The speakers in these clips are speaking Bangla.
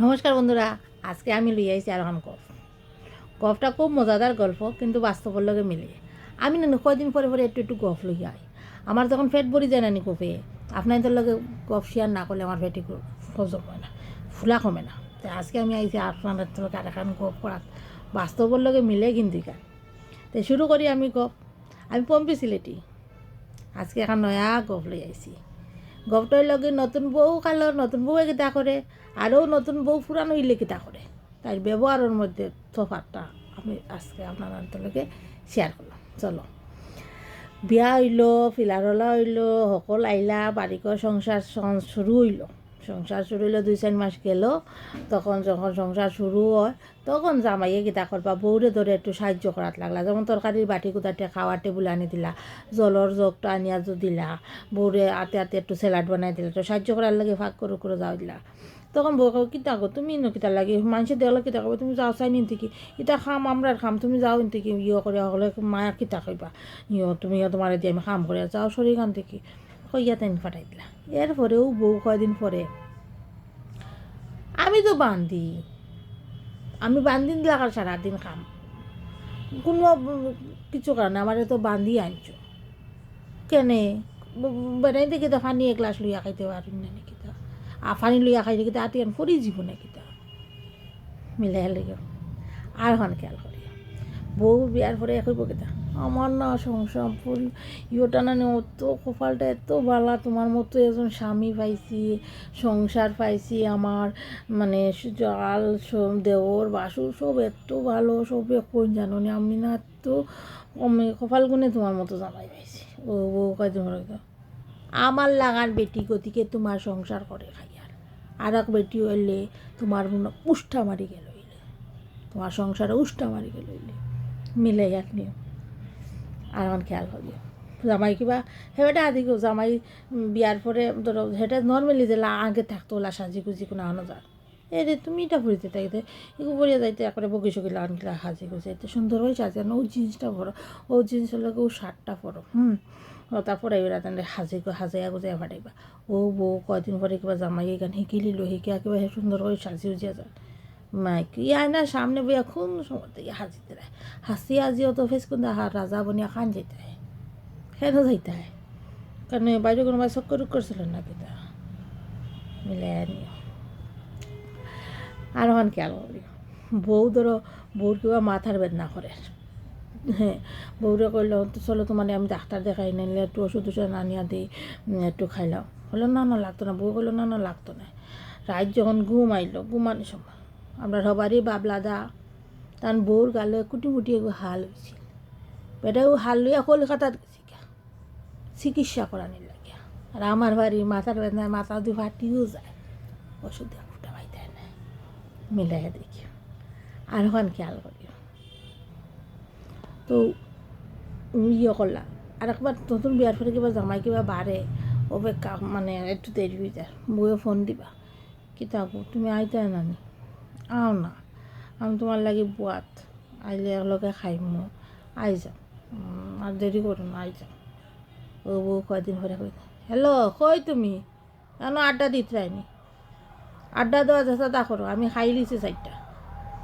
নমস্কার বন্ধুরা, আজকে আমি লই আইছি আর এখন গল্পটা খুব মজাদার গল্প, কিন্তু বাস্তবের লগে মিলে। আমি না কয়দিন পরে পরে একটু একটু গল্প লই আই। আমার যখন পেট ভরি যায় না নি কপে, আপনাদের লগে গল্প শেয়ার না করলে আমার পেটে হজম হয় না, ফুলা কমে না। তো আজকে আমি আইছি আপনাদের লগে আর এখন গল্প করাত বাস্তবের লগে মিলে কিন্তু এখান। তো শুরু করি আমি গল্প। আমি পম্পি সিলেটি। আজকে এখন নয়া গল্প লই আইছি। গল্পটার লগে নতুন বউ খালো, নতুন বউয়ে কিতা করে, আরও নতুন বউ পুরানো হইলে কিতা করে, তাই ব্যবহারের মধ্যে তফাৎটা আমি আজকে আপনার লগে শেয়ার করলাম। চলো, বিয়া হইল, ফিলারলা হইল, সকল আইলা, বাড়িঘর সংসার শুরু হইল। সংসার শুরু হইলো 2-4 মাস গেল। তখন যখন সংসার শুরু হয়, তখন জামাইয়ে কিতা করবা, বউরে ধরে একটু সাহায্য করাত লাগলা। যেমন তরকারির বাটি কুতাতে খাওয়ার টেবিল আনি দিলা, জলর জগটা আনিয়া দিলা, বউরে হাতে হাতে একটু স্যালাড বানাই দিলা, তো সাহায্য করার লাগে ফাঁক করে যাও দিলা। তখন বউ কব, কিতা গো তুমি ন কিতা লাগে, মানুষের দেওয়ালে কিতা করবো, তুমি যাও চাই নিন থেকে, ইটা খাম আমরা খাম, তুমি যাও ইন থেকে ইয়ে করে হলে মায়া কিতা খাইবা, তুমি তোমার দিয়ে আমি কাম করে যাও শরীরখান থেকে কইয়া তাই ফাটাই দিলা। এরপরেও বউ কয়দিন পরে, আমি তো বান্ধি, আমি বান্ধি দিলাম আর সারাদিন খাম, কোনো কিছু কারণে আমার তো বান্ধি আনছো কেনে, বেড়াই দেখি তো ফানি এক গ্লাস লইয়া খাইতে পারি না নাকি, তা ফানি লইয়া খাইতে কিন্তু আতি আন ফরি যাব নাকি, তা মিলাই লেগে আর এখন খেয়াল করি। বউ বিয়ার পরে কইব কেতা, আমার না সংসার পরি ইয়োটা না অত কপালটা এত বালা, তোমার মতো একজন স্বামী পাইছি, সংসার পাইছি, আমার মানে জাল দেওর বাসুর সব এত ভালো, সবে কই জানো নি আমি না এত কপাল গুনে তোমার মতো জামাই পাইছি। ও বউ কাজ আমার লাগার বেটি গতিকে তোমার সংসার করে খাইয়ার, আর এক বেটি হইলে তোমার মনে উষ্ঠা মারি গেল, তোমার সংসারে উষ্ঠা মারি গেল মিলে এক নিয়ম। আর আমার খেয়াল করি জামাই কিবা সেটা আদিকেও জামাই বিয়ার পরে ধরো সেটা নর্মালি যে আগে থাকতো ওলা সাজি গুজি কোনো আনো যাক, এই রে তুমি এটা ফুরিতে থাকতে এগুলো পরিয়া যাইতে একবারে বগি সগি লাগানগুলা সাজি গুজি এতে সুন্দর হয়ে সাজে না, ও জিন্সটা পরো, ও জিন্সের লোক ও শার্টটা পরো, তারপরে এবার তাহলে হাজাইয়া গুজাইয়া ফাটাইবা। ও বউ কয়দিন পরে কিবা জামাই এখানে শিকি লিলো, শিখে একেবারে সুন্দর করে সাজি উজিয়া যায়। মাইক ইয়ানা সামনে বইয়া খুন সময় থেকে হাজিতে রায়, হাসি আজিও তো ফেস কিন্তু রাজা বনিয়া খান যেতে হয়, কেন যাইতে হয়, কারণ বাইরে কোনো ভাই চক্কর করছিল না কিতা মিলে নিও। আর হন খেয়াল করি, বউ ধরো বউর কিবা মাথার বেদনা করে, হ্যাঁ বউরে কইল তো চলো তোমার আমি ডাক্তার দেখাই নিলে একটু ওষুধ টষুধ আনিয়া দিই, একটু খাইলাম, হলো না না লাগতো না, বউ বললো না না লাগতো না। রাত যখন ঘুম আইলো, ঘুমানোর সময় আমরা সবারই বাবলাদা তার বউর গালে কুটি মুটি এগো হাল হয়েছিল, বেটাও হাল লইয়া কলকাতাত গেছি চিকিৎসা করানির লাগে। আর আমার বাড়ি মাথার বেদনায় মাথা দিয়ে ফাটিও যায়, ওষুধ দিয়ে ফুটা পাইতে না, মিলাইয়া দেখি আর ওখান খেয়াল করি। তো ইয়ে করলাম আর একবার নতুন বিয়ার ফলে কিবা জামাই কিবা বাড়ে ওবে মানে একটু দেরি হয়ে যায়, বউয়ে ফোন দিবা, কি থাকো তুমি আইতে নানি, আও না আমি তোমার লাগে বুয়াত আইলে একলগে খাইমু, আই যাও আর দেরি করো না, আই যাও। ও বউ কয়দিন পরে কই, হ্যালো কই তুমি, কেন আড্ডা দিতে রাইনি, আড্ডা দেওয়া যাচ্ছে তা করো, আমি খাই লিছি 4টা,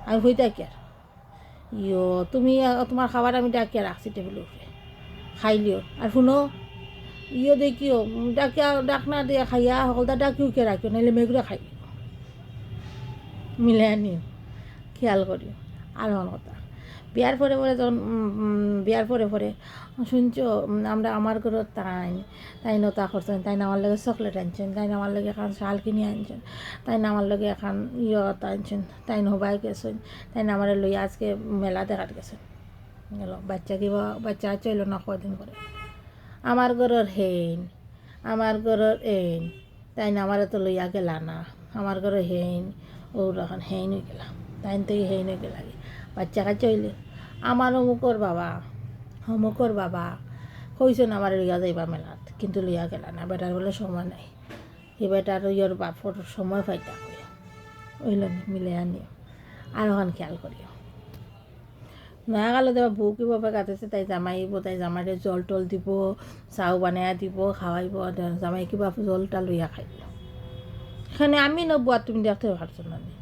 আমি হই থাকি আর ইয়ো তুমি তোমার খাবার আমি ডাকিয়া রাখছি টেবিলের উপরে, খাইলিও আর শুনো ইয়ে দেখিও ডাকিয়া ডাক না দিয়া খাইয়া সকলটা ডাকিও কে রাখিও, নাইলে মেঘুরে খাই মিলে আনিও, খেয়াল করিও। আর হল কথা, বিয়ার পরে পরে যখন বিয়ার পরে পরে শুনছ আমরা আমার ঘরত তাই নতা করছেন, তাই আমার লগে চকলেট আনছেন, তাই আমার লগে এখন শাল কিনে আনছেন, তাই আমার লগে এখন ইয়ত আনছেন, তাই হবাই গেছেন, তাই আমার লইয়া আজকে মেলা দেখাত গেছেন, গেল বাচ্চা কিবা বাচ্চা চইল না কদিন করে, আমার ঘরের হেইন, আমার ঘরের এইন, তাই না আমার তো লইয়া গেলা না, আমার ঘরে হেইন ওর এখন হেইন হয়ে গেলাম, তাই থেকে হেইন হয়ে গেলা বাচ্চা কাচ্চা হইলে আমার অমুকর বাবা অমুকর বাবা কইছেন আমার লইয়া যাইবা মেলাত, কিন্তু লইয়া গেলা না, বেটার বলে সময় নাই, এই বেটার ইয়র বাপর সময় পাইতা হয়ে ওইল মিলে আনিও। আর ওখান খেয়াল করিও নয়া কালে দেবা বউ কিভাবে কাটেছে, তাই জামাইব, তাই জামাইরে জল টল দিব, চাউ বানাইয়া দিব, খাওয়াইব, জামাই কিবা জলটা লইয়া খাইব, এখানে আমি নবুয়া তুমি দেখতে পারছো না নি।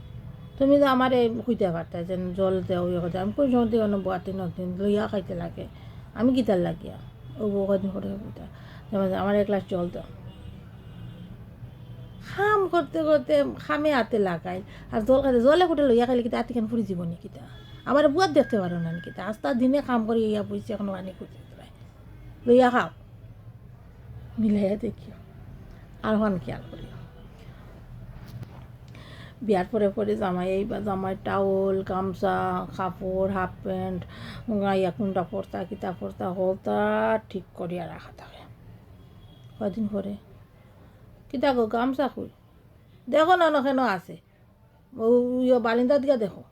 তুমি তো আমার খুঁজতে পারতা যে জল দেও ইয়ে করতে আমি কোন সময় থেকে নবুয়াতে নতুন লইয়া খাইতে লাগে আমি গীতার লাগিয়া ও কদিন করে যেমন আমার এক গ্লাস জল দাও খাম করতে করতে খামে হাতে লাগাই আর জল খাইতে জলে ফুটে লইয়া খাইলে কিন্তু হাতে কেন ফুরি যাব নি কিতা আমার বুয়াত দেখতে পারো না কিতা আস্তা দিনে কাম করে ইয়া বুঝছি এখন পানি খুঁজতে লইয়া খাও মিলাইয়া দেখিও আর হন খেয়াল করিও বিয়ার পরে পরে জামাই এইবার জামাই টাওল গামছা কাপড় হাফ প্যান্ট ইয়া কুন্ডা পড়তা কিতা পড়তা হলতা ঠিক করিয়া রাখা থাকে কদিন পরে কিতা গো গামছা কই দেখো না কেন আছে ও ইয়ে বারিন্দা দিয়া দেখো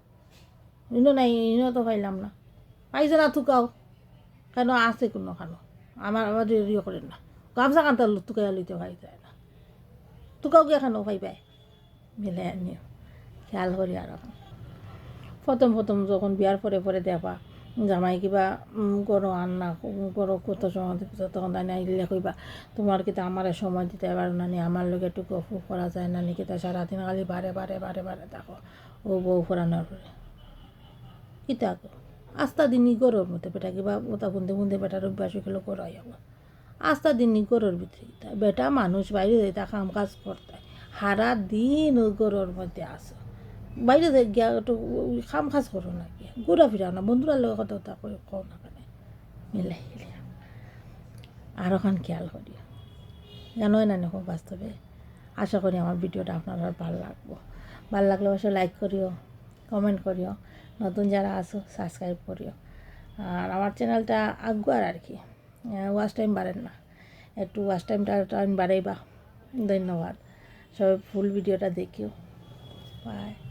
ইনো নাই ইনো তো পাইলাম না পাইছে না থুকাও কেন আছে কোনো কেন আমার ইয়ে করেন না গামছা কান্তা তুকাইয়া লইতে পাই যায় না তুকাও গিয়া কেন পাই পাই মিলে আনিও খেয়াল করি আর প্রথম প্রথম যখন বিয়ার পরে পরে দেখবা জামাই কিবা গরো আন না গরো কত সময় তখন তাই আইলে কইবা তোমার কিতা আমার সময় দিতে পারো না নি আমার লোক একটু গফু করা যায় না নি কিতা সারাদিন খালি বারে বারে বারে বারে দেখো ও বউ ফোরানোর পরে কিতা আস্তা দিনই গরোর মধ্যে বেটা কিবা ওটা বুনতে বুনতে বেটার অভ্যাস হয়ে করাই যাবো আস্তা দিনই গরোর ভিতরে বেটা মানুষ বাইরে যেতে কাম কাজ করতে সারা দিন ওই গরোর মধ্যে আসো বাইরে গিয়া একটু কাম কাজ করো না গিয়া ঘুরা ফিরাও না বন্ধুরা লোক কথা কও না কেন মিলাই আর ওখান খেয়াল করিও জানোই না খুব বাস্তবে আশা করি আমার ভিডিওটা আপনার ভালো লাগবো ভালো লাগলে অবশ্যই লাইক করিও কমেন্ট করিও নতুন যারা আসো সাবস্ক্রাইব করিও আর আমার চ্যানেলটা আগুয়ার আর কি ওয়াচ টাইম বাড়েন না একটু ওয়াচ টাইম বাড়াইবা ধন্যবাদ সবাই ফুল ভিডিওটা দেখিও বাই